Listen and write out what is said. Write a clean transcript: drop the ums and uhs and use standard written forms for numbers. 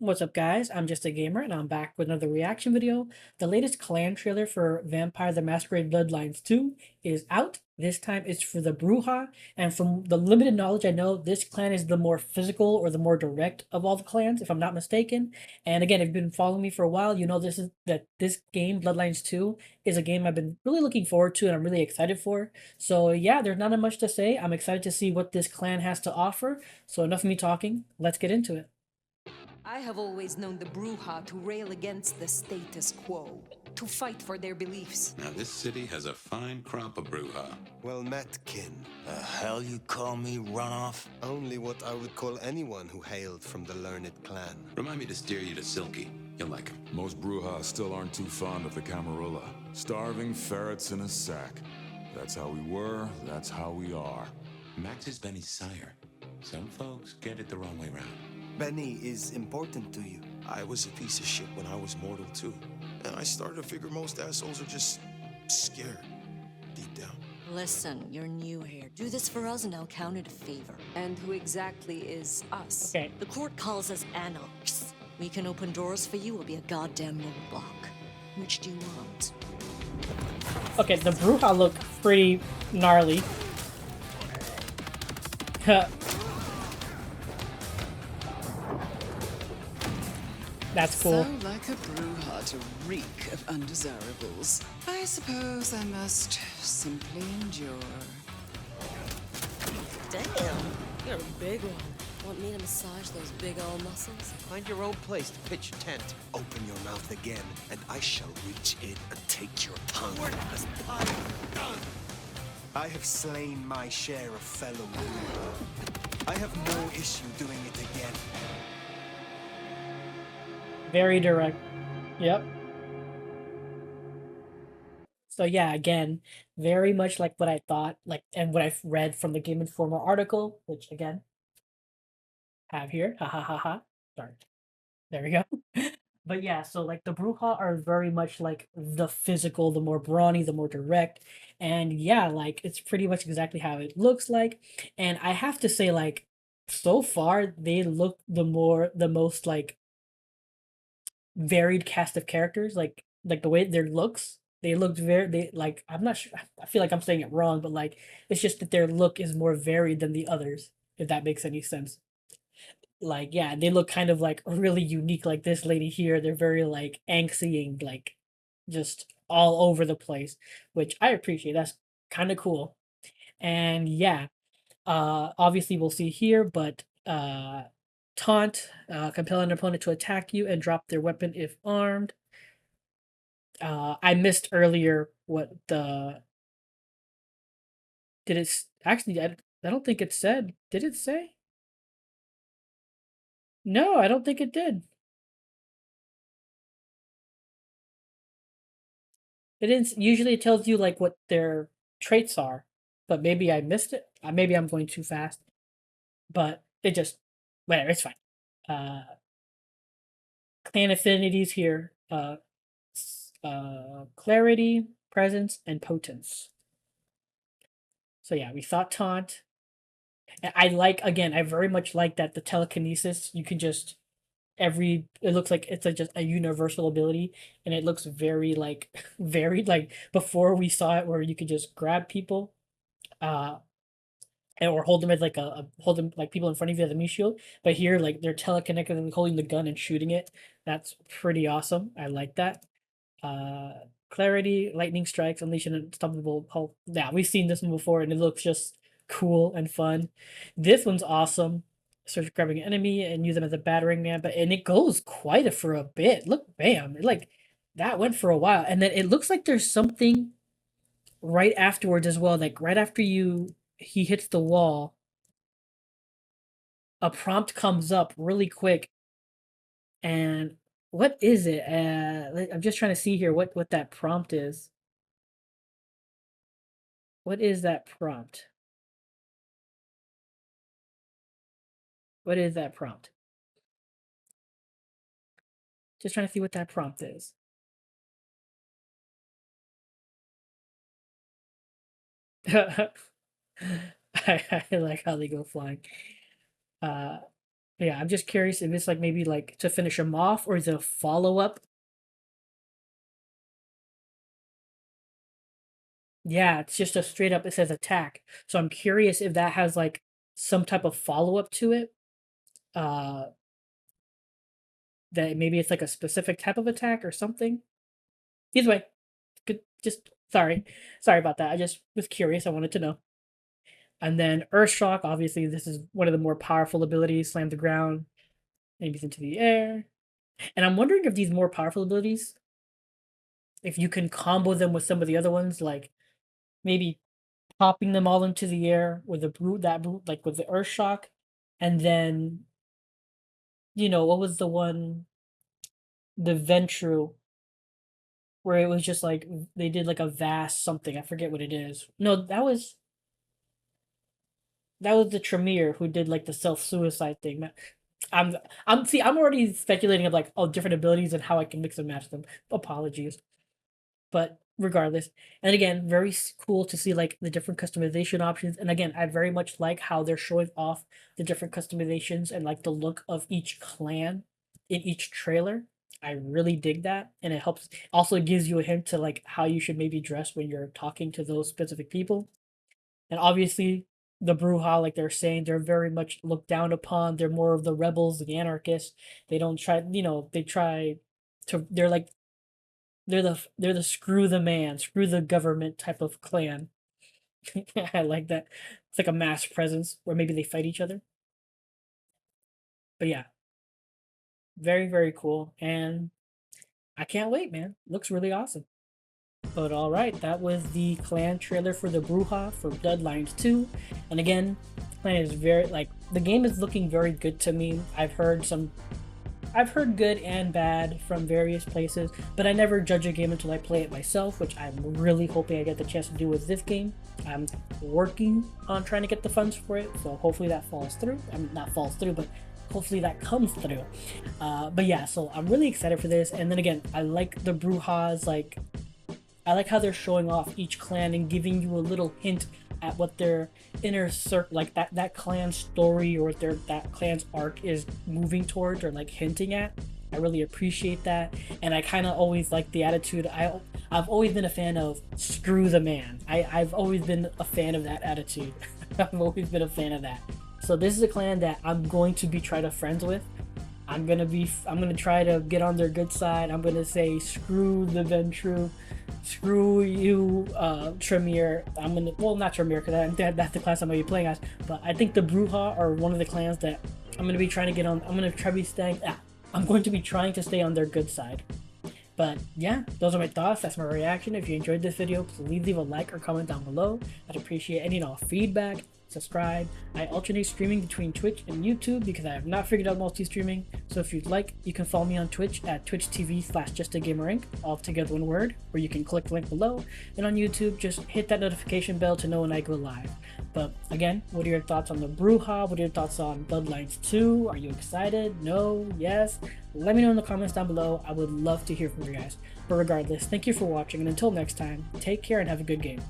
What's up, guys? I'm just a gamer, and I'm back with another reaction video. The latest clan trailer for Vampire the Masquerade Bloodlines 2 is out. This time it's for the Brujah, and from the limited knowledge I know, this clan is the more physical or the more direct of all the clans, if I'm not mistaken. And again, if you've been following me for a while, you know this game, Bloodlines 2, is a game I've been really looking forward to and I'm really excited for. So yeah, there's not much to say. I'm excited to see what this clan has to offer. So enough of me talking. Let's get into it. I have always known the Brujah to rail against the status quo, to fight for their beliefs. Now this city has a fine crop of Brujah. Well met, kin. The hell you call me, runoff? Only what I would call anyone who hailed from the learned clan. Remind me to steer you to Silky. You'll like him. Most Brujah still aren't too fond of the Camarilla. Starving ferrets in a sack. That's how we were, that's how we are. Max is Benny's sire. Some folks get it the wrong way round. Benny is important to you. I was a piece of shit when I was mortal too. And I started to figure most assholes are just scared, deep down. Listen, you're new here. Do this for us and I'll count it a favor. And who exactly is us? Okay. The court calls us anarchs. We can open doors for you or be a goddamn roadblock. Which do you want? Okay, the Brujah look pretty gnarly. That's cool. So like a Brujah to reek of undesirables. I suppose I must simply endure. Damn, you're a big one. Want me to massage those big old muscles? Find your own place to pitch your tent. Open your mouth again, and I shall reach in and take your tongue. I have slain my share of fellow Brujah. I have no issue doing it again. Very direct. Yep. So yeah, again, very much like what I thought, like, and what I've read from the Game Informer article, which again, have here. Ha ha ha ha. Sorry. There we go. But yeah, so like the Brujah are very much like the physical, the more brawny, the more direct. And yeah, like it's pretty much exactly how it looks like. And I have to say, like, so far they look the most like varied cast of characters, like the way their looks, they looked very they like I'm not sure, I feel like I'm saying it wrong, but like it's just that their look is more varied than the others, if that makes any sense. Like, yeah, they look kind of like really unique. Like this lady here, they're very like angsty and like just all over the place, which I appreciate. That's kind of cool. And yeah, obviously we'll see here, but taunt, compel an opponent to attack you and drop their weapon if armed. I missed earlier what the did it actually I don't think it said. Did it say? No, I don't think it did. It didn't usually it tells you like what their traits are, but maybe I missed it. Maybe I'm going too fast. But it just whatever, it's fine. Uh clan affinities here. Clarity, presence, and potence. So yeah, we thought taunt. I like, again, I very much like that the telekinesis, you can just it looks like it's just a universal ability, and it looks very like varied. Like before we saw it where you could just grab people, uh or hold them as like hold them like people in front of you as a meat shield. But here, like they're teleconnected and holding the gun and shooting it. That's pretty awesome. I like that. Uh, Clarity, lightning strikes, unleash an unstoppable pulse. Yeah, we've seen this one before, and it looks just cool and fun. This one's awesome. Search grabbing an enemy and use them as a battering ram, but and it goes quite for a bit. Look, bam! Like that went for a while, and then it looks like there's something right afterwards as well. Like right after he hits the wall, a prompt comes up really quick, and what is it? I'm just trying to see here what that prompt is. What is that prompt? What is that prompt? Just trying to see what that prompt is. I like how they go flying. Uh, Yeah, I'm just curious if it's like maybe like to finish him off, or is it a follow-up? Yeah, it's just a straight up, it says attack. So I'm curious if that has like some type of follow-up to it. Uh that maybe it's like a specific type of attack or something. Either way, good, just sorry. Sorry about that. I just was curious. I wanted to know. And then Earth Shock, obviously this is one of the more powerful abilities, slam the ground, maybe into the air. And I'm wondering if these more powerful abilities, if you can combo them with some of the other ones, like maybe popping them all into the air with the brute, that brute, like with the Earth Shock, and then what was the one, the Ventru, where it was just like they did like a vast something. I forget what it is. No, that was the Tremere who did like the self suicide thing. I'm I'm already speculating of like different abilities and how I can mix and match them. Apologies. But regardless, and again, very cool to see like the different customization options. And again, I very much like how they're showing off the different customizations and like the look of each clan in each trailer. I really dig that, and it helps. Also, gives you a hint to like how you should maybe dress when you're talking to those specific people. And obviously, the Brujah, like they're saying, they're very much looked down upon. They're more of the rebels, the anarchists. They don't try, they try to. They're the screw the man, screw the government type of clan. I like that. It's like a mass presence where maybe they fight each other. But yeah, very, very cool. And I can't wait, man. Looks really awesome. But alright, that was the clan trailer for the Brujah for Bloodlines 2. And again, clan is very, like, the game is looking very good to me. I've heard good and bad from various places, but I never judge a game until I play it myself, which I'm really hoping I get the chance to do with this game. I'm working on trying to get the funds for it, so hopefully that falls through. I mean, not falls through, but hopefully that comes through. But yeah, so I'm really excited for this. And then again, I like the Brujahs, like, I like how they're showing off each clan and giving you a little hint at what their inner circle, like that clan story or that clan's arc is moving towards or like hinting at. I really appreciate that, and I kind of always like the attitude. I've always been a fan of screw the man. I've always been a fan of that attitude. I've always been a fan of that. So this is a clan that I'm going to be trying to friends with. I'm gonna try to get on their good side. I'm gonna say screw the Ventru, screw you, Tremere. Not Tremere, because that's the class I'm gonna be playing as. But I think the Brujah are one of the clans that I'm gonna be trying to get on. I'm going to be trying to stay on their good side. But yeah, those are my thoughts. That's my reaction. If you enjoyed this video, please leave a like or comment down below. I'd appreciate any and all feedback. Subscribe. I alternate streaming between Twitch and YouTube because I have not figured out multi-streaming. So if you'd like, you can follow me on Twitch at twitch.tv/JustAGamerInc, all together one word, or you can click the link below. And on YouTube, just hit that notification bell to know when I go live. But again, what are your thoughts on the Brujah? What are your thoughts on Bloodlines 2? Are you excited? No? Yes? Let me know in the comments down below. I would love to hear from you guys. But regardless, thank you for watching, and until next time, take care and have a good game.